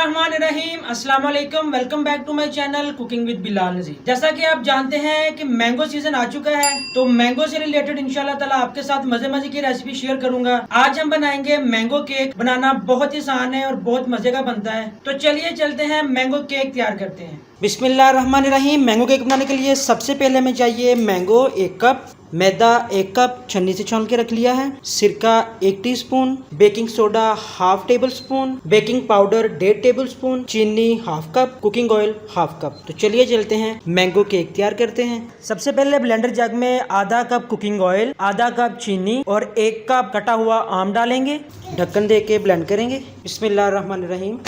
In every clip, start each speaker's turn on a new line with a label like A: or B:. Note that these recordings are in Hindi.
A: बिस्मिल्लाहिर्रहमानिर्रहीम, अस्सलाम वालेकुम। Welcome back to my channel cooking with Bilal Nazir. जैसा कि आप जानते हैं कि मैंगो सीजन आ चुका है, तो मैंगो से रिलेटेड इंशाल्लाह ताला आपके साथ मजे मजे की रेसिपी शेयर करूंगा। आज हम बनाएंगे मैंगो केक। बनाना बहुत ही आसान है और बहुत मजे का बनता है। तो चलिए चलते हैं, मैंगो केक तैयार करते हैं। बिस्मिल्लाहिर्रहमानिर्रहीम। मैंगो केक बनाने के लिए सबसे पहले हमें चाहिए मैंगो 1 कप, मैदा 1 कप छन्नी से छान के रख लिया है, सिरका 1 teaspoon, baking soda half tablespoon, baking powder 1.5 tablespoon, चीनी half cup, cooking oil half cup. तो चलिए चलते हैं, मैंगो केक तैयार करते हैं। सबसे पहले ब्लेंडर जग में आधा कप कुकिंग ऑयल, आधा कप चीनी और 1 कप कटा हुआ आम डालेंगे। ढक्कन दे के ब्लेंड करेंगे। बिस्मिल्लाहिर्रहमानिर्रहीम।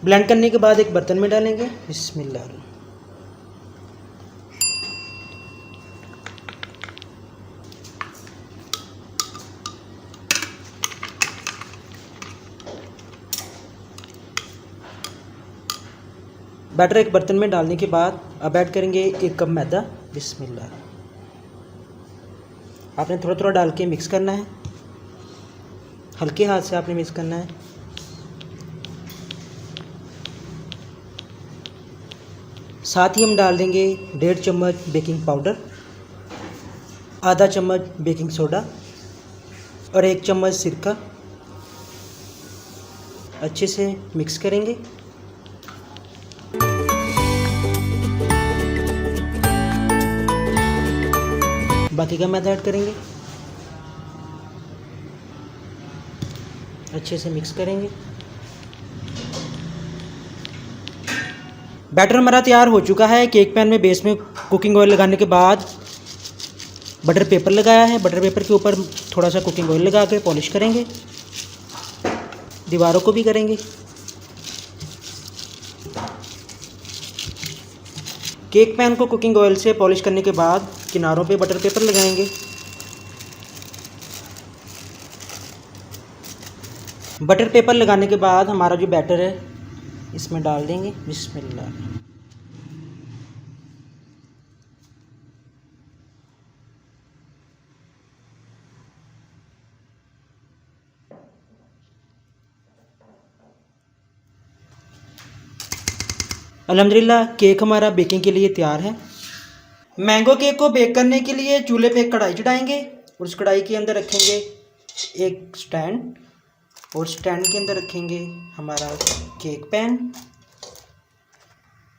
A: ब्लेंड करने के बाद एक बर्तन में डालेंगे। बिस्मिल्लाह। बैटर एक बर्तन में डालने के बाद अब ऐड करेंगे 1 कप मैदा। बिस्मिल्लाह। आपने थोड़ा थोड़ा डाल के मिक्स करना है, हल्के हाथ से आपने मिक्स करना है। साथ ही हम डाल देंगे 1.5 चम्मच बेकिंग पाउडर, आधा चम्मच बेकिंग सोडा और 1 चम्मच सिरका। अच्छे से मिक्स करेंगे। बाकी का मैदा ऐड करेंगे। अच्छे से मिक्स करेंगे। बैटर हमारा तैयार हो चुका है। केक पैन में बेस में कुकिंग ऑयल लगाने के बाद बटर पेपर लगाया है। बटर पेपर के ऊपर थोड़ा सा कुकिंग ऑयल लगा के पॉलिश करेंगे। दीवारों को भी करेंगे। केक पैन को कुकिंग ऑयल से पॉलिश करने के बाद किनारों पे बटर पेपर लगाएंगे। बटर पेपर लगाने के बाद हमारा जो बैटर है इसमें डाल देंगे। बिस्मिल्लाह। अल्हम्दुलिल्लाह केक हमारा बेकिंग के लिए तैयार है। मैंगो केक को बेक करने के लिए चूल्हे पे एक कढ़ाई चढ़ाएंगे और उस कढ़ाई के अंदर रखेंगे एक स्टैंड और स्टैंड के अंदर रखेंगे हमारा केक पैन।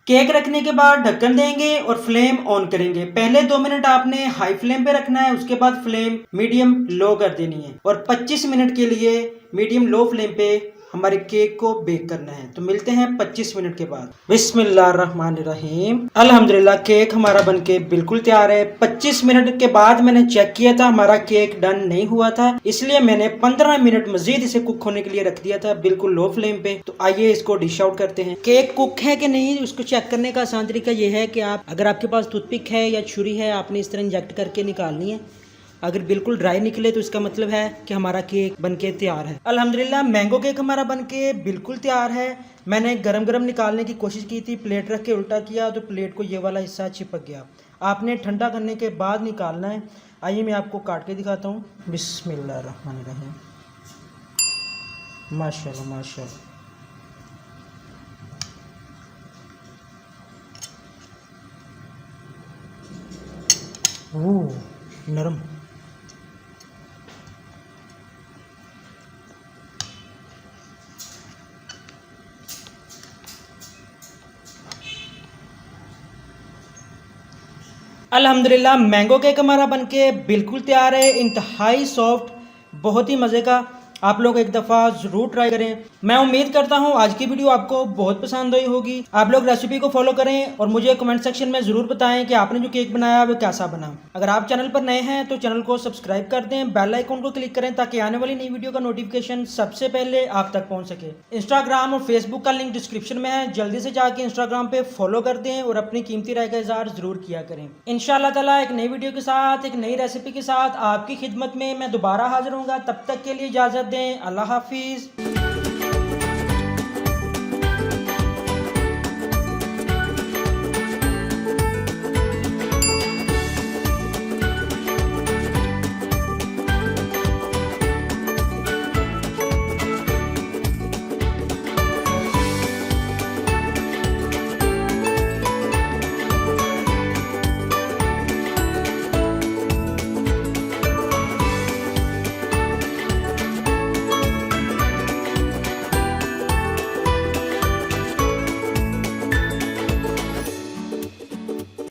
A: केक रखने के बाद ढक्कन देंगे और फ्लेम ऑन करेंगे। पहले 2 मिनट आपने हाई फ्लेम पे रखना है, उसके बाद फ्लेम मीडियम लो कर देनी है और 25 मिनट के लिए मीडियम लो फ्लेम पे हमारे केक को बेक करना है। तो मिलते हैं 25 मिनट के बाद। बिस्मिल्लाहिर्रहमानिर्रहीम। अल्हम्दुलिल्लाह केक हमारा बनके बिल्कुल तैयार है। 25 मिनट के बाद मैंने चेक किया था, हमारा केक डन नहीं हुआ था, इसलिए मैंने 15 मिनट मजीद इसे कुक होने के लिए रख दिया था बिल्कुल लो फ्लेम पे। तो आइए इसको डिश आउट करते हैं। केक कुक है कि नहीं उसको चेक करने का आसान तरीका यह है कि अगर आपके पास टूथपिक है या छुरी है, आपने इस तरह इंजेक्ट करके निकालनी है। अगर बिल्कुल ड्राई निकले तो इसका मतलब है कि हमारा केक बनके तैयार है। अल्हम्दुलिल्लाह मैंगो केक हमारा बनके बिल्कुल तैयार है। मैंने गरम गरम निकालने की कोशिश की थी, प्लेट रख के उल्टा किया तो प्लेट को ये वाला हिस्सा चिपक गया। आपने ठंडा करने के बाद निकालना है। आइए मैं आपको काट के दिखाता हूँ। बिस्मिल्लाहिर्रहमानिर्रहीम। माशाल्लाह माशाल्लाह। ओह नरम। अल्हम्दुलिल्लाह मैंगो केक हमारा बनके बिल्कुल तैयार है। इंतहाई सॉफ्ट, बहुत ही मज़े का। आप लोग एक दफ़ा ज़रूर ट्राई करें। मैं उम्मीद करता हूँ आज की वीडियो आपको बहुत पसंद आई होगी। आप लोग रेसिपी को फॉलो करें और मुझे कमेंट सेक्शन में ज़रूर बताएं कि आपने जो केक बनाया वो कैसा बना। अगर आप चैनल पर नए हैं तो चैनल को सब्सक्राइब कर दें, बेल आइकन को क्लिक करें ताकि आने वाली नई वीडियो का नोटिफिकेशन सबसे पहले आप तक पहुँच सके। इंस्टाग्राम और फेसबुक का लिंक डिस्क्रिप्शन में है, जल्दी से जाके इंस्टाग्राम पे फॉलो कर दें और अपनी कीमती राय का इज़हार ज़रूर किया करें। इंशाअल्लाह ताला एक नई वीडियो के साथ, एक नई रेसिपी के साथ आपकी खिदमत में मैं दोबारा हाजिर होऊंगा। तब तक के लिए इजाज़त दें। अल्लाह हाफिज़।